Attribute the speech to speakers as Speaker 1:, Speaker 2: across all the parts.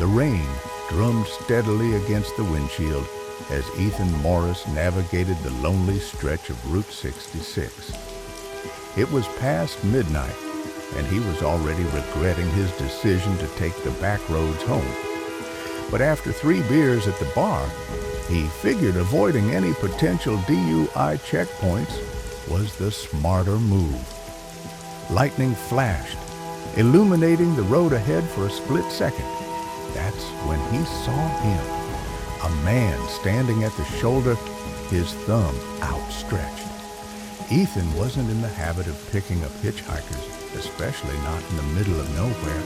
Speaker 1: The rain drummed steadily against the windshield as Ethan Morris navigated the lonely stretch of Route 66. It was past midnight, and he was already regretting his decision to take the back roads home. But after 3 beers at the bar, he figured avoiding any potential DUI checkpoints was the smarter move. Lightning flashed, illuminating the road ahead for a split second. That's when he saw him, a man standing at the shoulder, his thumb outstretched. Ethan wasn't in the habit of picking up hitchhikers, especially not in the middle of nowhere,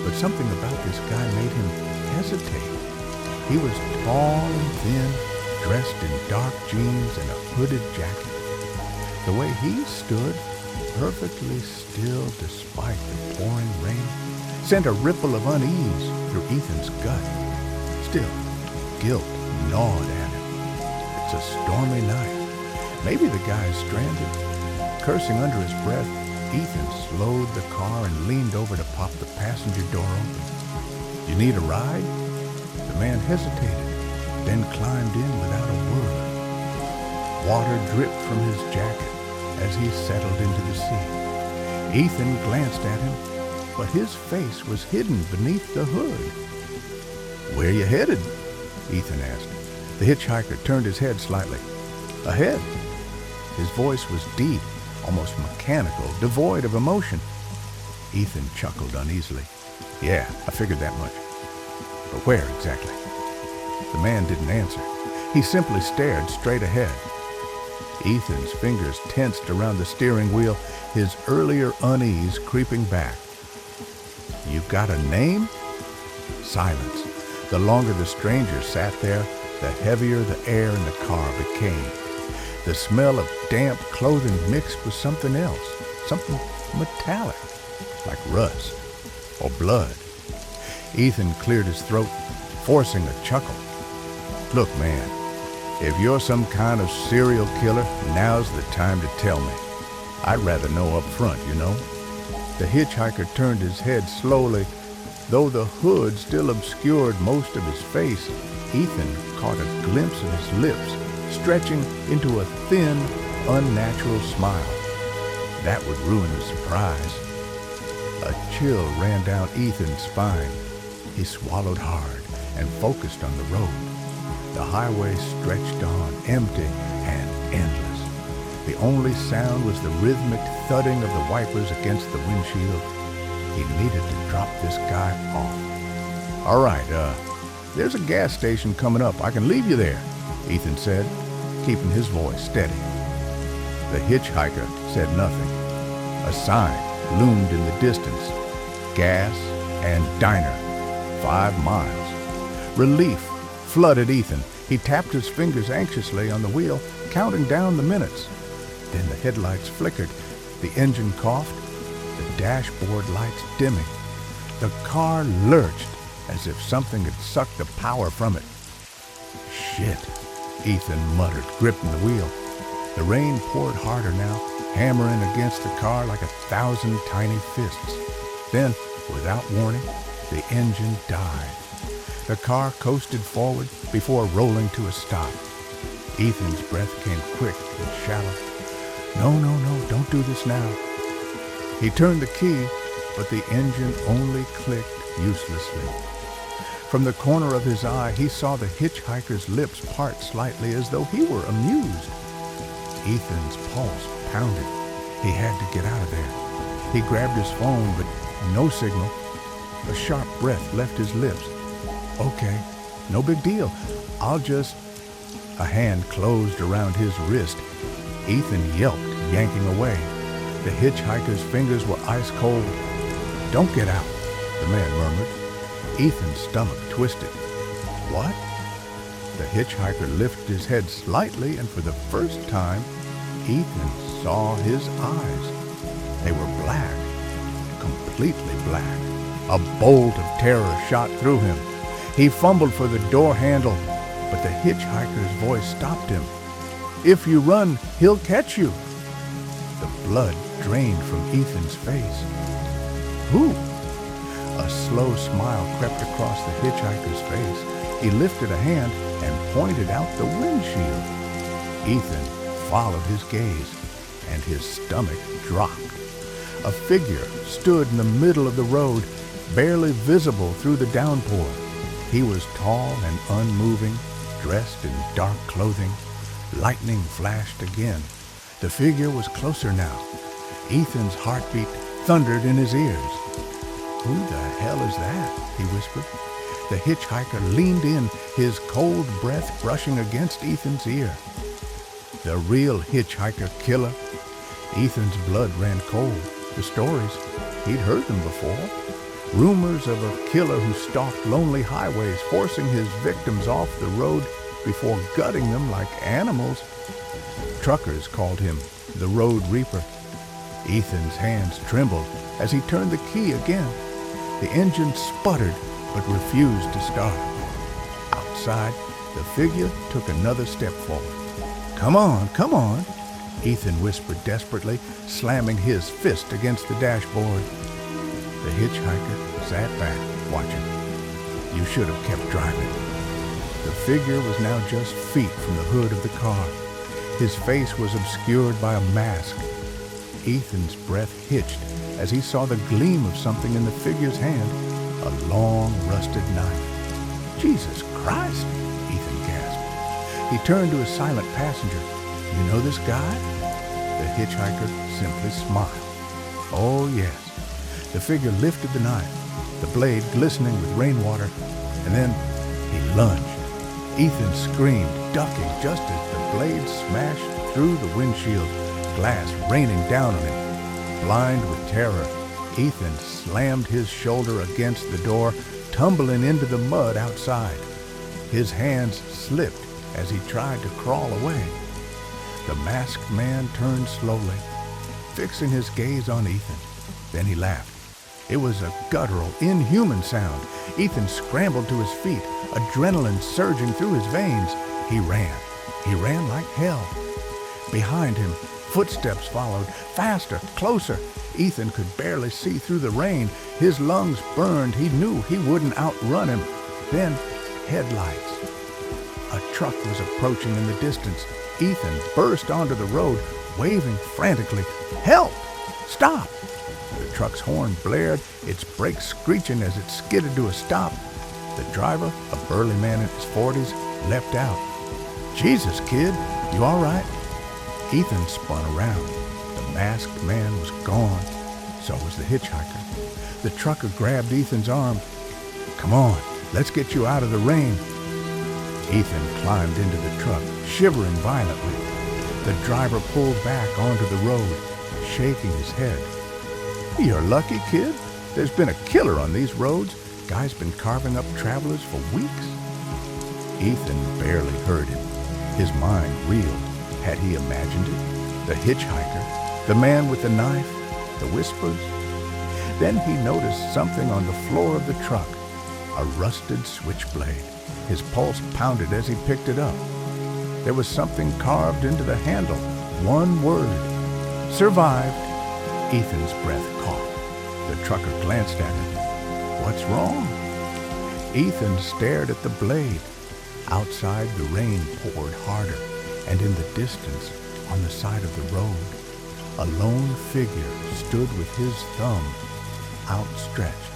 Speaker 1: but something about this guy made him hesitate. He was tall and thin, dressed in dark jeans and a hooded jacket. The way he stood, perfectly still despite the pouring rain, sent a ripple of unease through Ethan's gut. Still, guilt gnawed at him. It's a stormy night. Maybe the guy's stranded. Cursing under his breath, Ethan slowed the car and leaned over to pop the passenger door open. "You need a ride?" The man hesitated, then climbed in without a word. Water dripped from his jacket as he settled into the seat. Ethan glanced at him, but his face was hidden beneath the hood. "Where you headed?" Ethan asked. The hitchhiker turned his head slightly. "Ahead." His voice was deep, almost mechanical, devoid of emotion. Ethan chuckled uneasily. "Yeah, I figured that much. But where exactly?" The man didn't answer. He simply stared straight ahead. Ethan's fingers tensed around the steering wheel, his earlier unease creeping back. "You got a name?" Silence. The longer the stranger sat there, the heavier the air in the car became. The smell of damp clothing mixed with something else, something metallic, like rust or blood. Ethan cleared his throat, forcing a chuckle. "Look, man, if you're some kind of serial killer, now's the time to tell me. I'd rather know up front, you know." The hitchhiker turned his head slowly. Though the hood still obscured most of his face, Ethan caught a glimpse of his lips, stretching into a thin, unnatural smile. That would ruin the surprise. A chill ran down Ethan's spine. He swallowed hard and focused on the road. The highway stretched on, empty and endless. The only sound was the rhythmic thudding of the wipers against the windshield. He needed to drop this guy off. "All right, there's a gas station coming up. I can leave you there," Ethan said, keeping his voice steady. The hitchhiker said nothing. A sign loomed in the distance. Gas and diner. 5 miles. Relief flooded Ethan. He tapped his fingers anxiously on the wheel, counting down the minutes. Then the headlights flickered. The engine coughed. The dashboard lights dimming. The car lurched as if something had sucked the power from it. "Shit," Ethan muttered, gripping the wheel. The rain poured harder now, hammering against the car like 1,000 tiny fists. Then, without warning, the engine died. The car coasted forward before rolling to a stop. Ethan's breath came quick and shallow. No, don't do this now." He turned the key, but the engine only clicked uselessly. From the corner of his eye, he saw the hitchhiker's lips part slightly as though he were amused. Ethan's pulse pounded. He had to get out of there. He grabbed his phone, but no signal. A sharp breath left his lips. "Okay, no big deal. I'll just..." A hand closed around his wrist. Ethan yelped, yanking away. The hitchhiker's fingers were ice cold. "Don't get out," the man murmured. Ethan's stomach twisted. "What?" The hitchhiker lifted his head slightly, and for the first time, Ethan saw his eyes. They were black, completely black. A bolt of terror shot through him. He fumbled for the door handle, but the hitchhiker's voice stopped him. "If you run, he'll catch you." The blood drained from Ethan's face. "Who?" A slow smile crept across the hitchhiker's face. He lifted a hand and pointed out the windshield. Ethan followed his gaze, and his stomach dropped. A figure stood in the middle of the road, barely visible through the downpour. He was tall and unmoving, dressed in dark clothing. Lightning flashed again. The figure was closer now. Ethan's heartbeat thundered in his ears. "Who the hell is that?" he whispered. The hitchhiker leaned in, his cold breath brushing against Ethan's ear. The real hitchhiker killer. Ethan's blood ran cold. The stories, he'd heard them before. Rumors of a killer who stalked lonely highways, forcing his victims off the road before gutting them like animals. Truckers called him the Road Reaper. Ethan's hands trembled as he turned the key again. The engine sputtered but refused to start. Outside, the figure took another step forward. Come on," Ethan whispered desperately, slamming his fist against the dashboard. The hitchhiker sat back, watching. "You should have kept driving." The figure was now just feet from the hood of the car. His face was obscured by a mask. Ethan's breath hitched as he saw the gleam of something in the figure's hand, a long, rusted knife. "Jesus Christ!" Ethan gasped. He turned to his silent passenger. "You know this guy?" The hitchhiker simply smiled. "Oh, yes." The figure lifted the knife, the blade glistening with rainwater, and then he lunged. Ethan screamed, ducking just as the blade smashed through the windshield, glass raining down on him. Blind with terror, Ethan slammed his shoulder against the door, tumbling into the mud outside. His hands slipped as he tried to crawl away. The masked man turned slowly, fixing his gaze on Ethan. Then he laughed. It was a guttural, inhuman sound. Ethan scrambled to his feet, adrenaline surging through his veins. He ran. He ran like hell. Behind him, footsteps followed, faster, closer. Ethan could barely see through the rain. His lungs burned. He knew he wouldn't outrun him. Then, headlights. A truck was approaching in the distance. Ethan burst onto the road, waving frantically. "Help! Stop!" The truck's horn blared, its brakes screeching as it skidded to a stop. The driver, a burly man in his 40s, leapt out. "Jesus, kid, you all right?" Ethan spun around. The masked man was gone. So was the hitchhiker. The trucker grabbed Ethan's arm. "Come on, let's get you out of the rain." Ethan climbed into the truck, shivering violently. The driver pulled back onto the road, shaking his head. "You're lucky, kid. There's been a killer on these roads. Guy's been carving up travelers for weeks." Ethan barely heard him. His mind reeled. Had he imagined it? The hitchhiker, the man with the knife, the whispers. Then he noticed something on the floor of the truck, a rusted switchblade. His pulse pounded as he picked it up. There was something carved into the handle. One word. "Survived." Ethan's breath caught. The trucker glanced at him. "What's wrong?" Ethan stared at the blade. Outside, the rain poured harder, and in the distance, on the side of the road, a lone figure stood with his thumb outstretched.